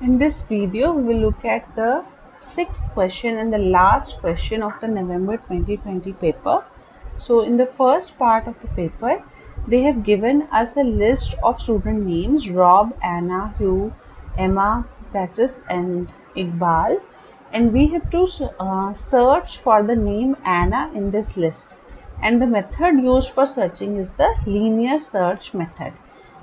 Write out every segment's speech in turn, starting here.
In this video, we will look at the 6th question and the last question of the November 2020 paper. So, in the first part of the paper, they have given us a list of student names: Rob, Anna, Hugh, Emma, Patrice and Iqbal, and we have to search for the name Anna in this list. And the method used for searching is the linear search method.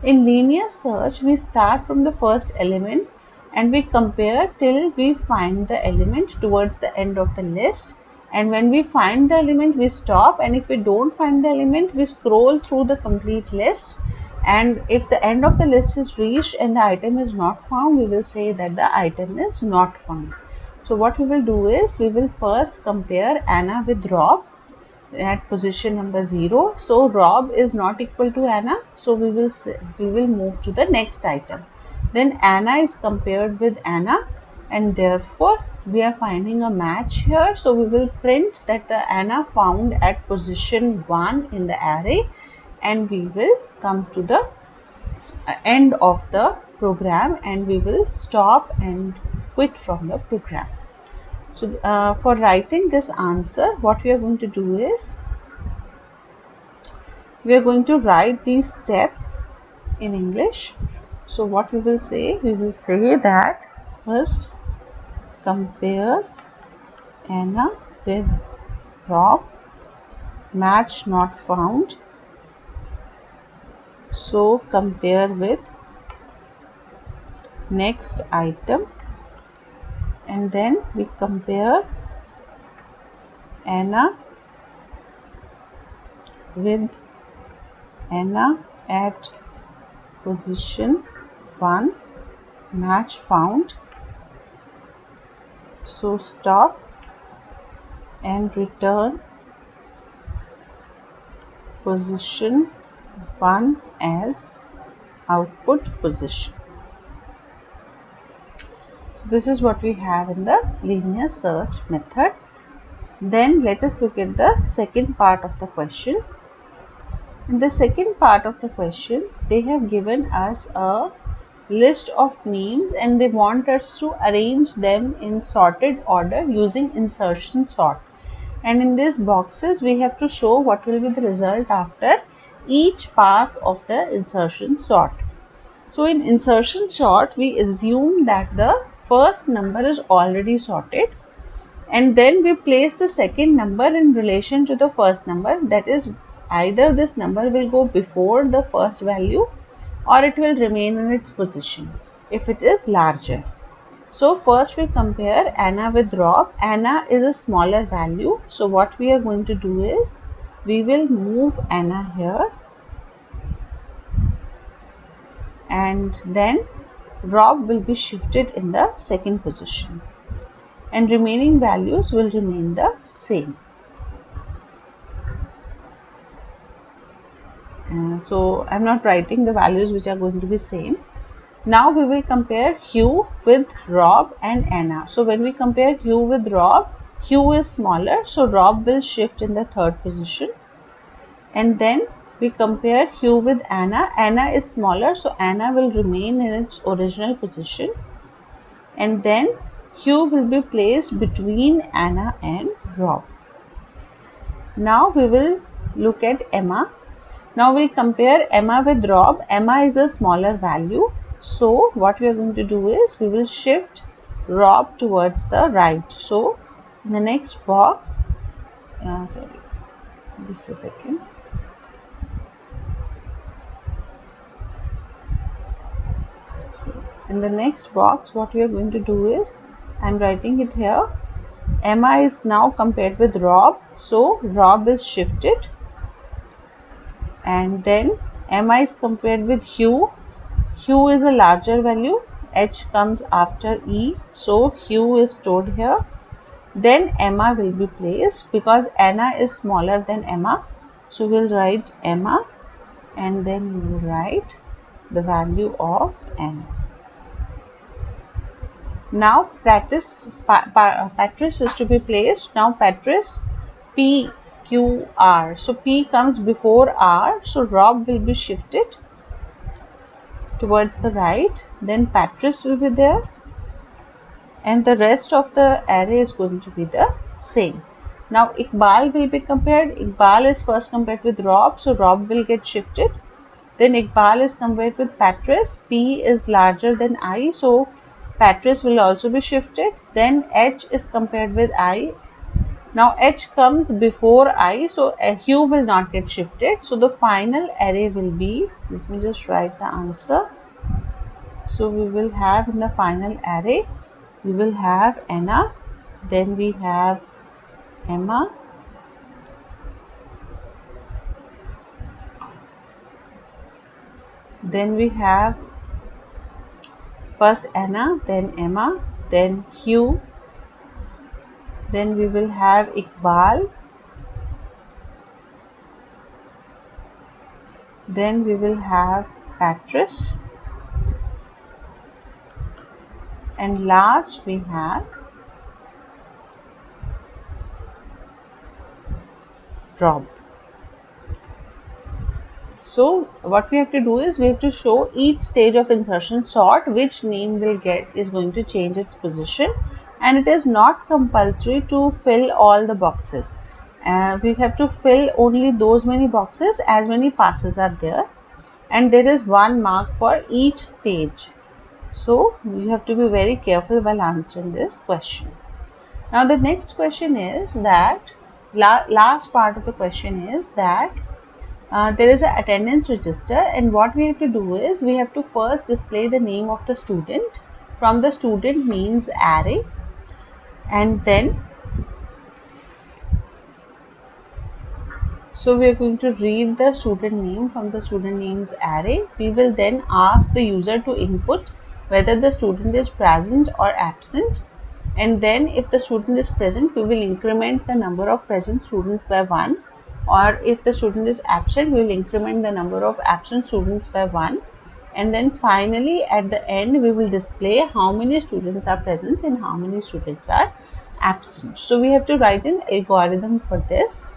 In linear search, we start from the first element and we compare till we find the element towards the end of the list, and when we find the element we stop, and if we don't find the element we scroll through the complete list, and if the end of the list is reached and the item is not found, we will say that the item is not found. So what we will do is we will first compare Anna with Rob at position number 0. So Rob is not equal to Anna, so we will move to the next item. Then Anna is compared with Anna, and therefore we are finding a match here. So we will print that the Anna found at position 1 in the array, and we will come to the end of the program and we will stop and quit from the program. So for writing this answer, what we are going to do is we are going to write these steps in English. So what we will say that first compare Anna with Rob, match not found, so compare with next item, and then we compare Anna with Anna at position 1, match found, so stop and return position 1 as output position. So this is what we have in the linear search method. Then let us look at the second part of the question. In the second part of the question, they have given us a list of names and they want us to arrange them in sorted order using insertion sort. And in these boxes, we have to show what will be the result after each pass of the insertion sort. So in insertion sort, we assume that the first number is already sorted, and then we place the second number in relation to the first number. That is, either this number will go before the first value or it will remain in its position if it is larger. So first we compare Anna with Rob. Anna is a smaller value, so what we are going to do is we will move Anna here, and then Rob will be shifted in the second position and remaining values will remain the same. So I am not writing the values which are going to be same. Now we will compare Hugh with Rob and Anna. So when we compare Hugh with Rob, Hugh is smaller, so Rob will shift in the third position. And then we compare Hugh with Anna. Anna is smaller, so Anna will remain in its original position. And then Hugh will be placed between Anna and Rob. Now we will look at Emma. Now we will compare Emma with Rob. Emma is a smaller value. So what we are going to do is we will shift Rob towards the right. So in the next box, just a second. So in the next box, what we are going to do is, I am writing it here. Emma is now compared with Rob. So Rob is shifted. And then Emma is compared with Hugh. Hugh is a larger value. H comes after E. So Hugh is stored here. Then Emma will be placed because Anna is smaller than Emma. So we will write Emma and then we will write the value of Anna. Now Patrice is to be placed. Now Patrice, P, Q, R. So P comes before R. So Rob will be shifted towards the right. Then Patrice will be there. and the rest of the array is going to be the same. Now Iqbal will be compared. Iqbal is first compared with Rob, so Rob will get shifted. Then Iqbal is compared with Patrice. P is larger than I, so Patrice will also be shifted. Then H is compared with I. Now H comes before I, so Hugh will not get shifted. So the final array will be, let me just write the answer. So we will have in the final array, we will have Anna, then we have Emma, then we have first Anna, then Emma, then Hugh, then we will have Iqbal, then we will have Patrice, and last we have Rob. So what we have to do is we have to show each stage of insertion sort which name will get is going to change its position, and it is not compulsory to fill all the boxes. We have to fill only those many boxes as many passes are there, and there is 1 mark for each stage. So you have to be very careful while answering this question. Now the next question is that last part of the question is that there is an attendance register, and what we have to do is we have to first display the name of the student from the student names array, and then so we are going to read the student name from the student names array. We will then ask the user to input whether the student is present or absent, and then if the student is present, we will increment the number of present students by 1, or if the student is absent, we will increment the number of absent students by 1, and then finally at the end we will display how many students are present and how many students are absent. So we have to write an algorithm for this.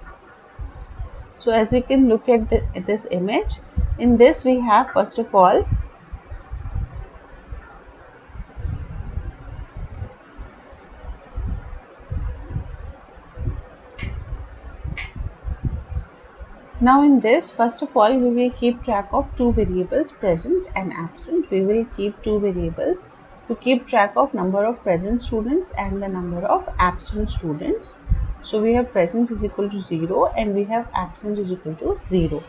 So as we can look at this image, in this we have first of all now in this, first of all, we will keep track of 2 variables, present and absent. We will keep 2 variables to keep track of number of present students and the number of absent students. So we have present is equal to 0 and we have absent is equal to 0.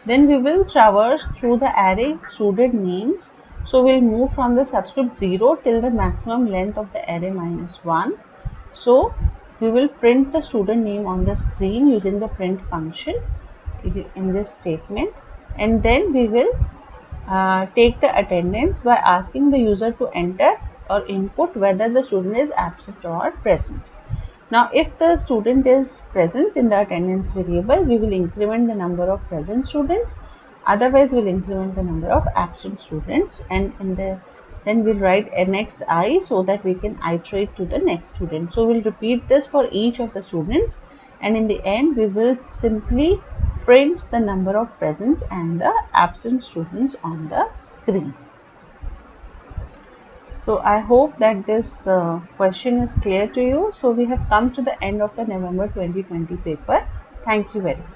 Then we will traverse through the array student names. So we will move from the subscript 0 till the maximum length of the array -1. So we will print the student name on the screen using the print function in this statement, and then we will take the attendance by asking the user to enter or input whether the student is absent or present. Now if the student is present in the attendance variable, we will increment the number of present students, otherwise we will increment the number of absent students, and then we'll write next I so that we can iterate to the next student. So we'll repeat this for each of the students, and in the end we will simply print the number of present and the absent students on the screen. So I hope that this question is clear to you. So we have come to the end of the November 2020 paper. Thank you very much.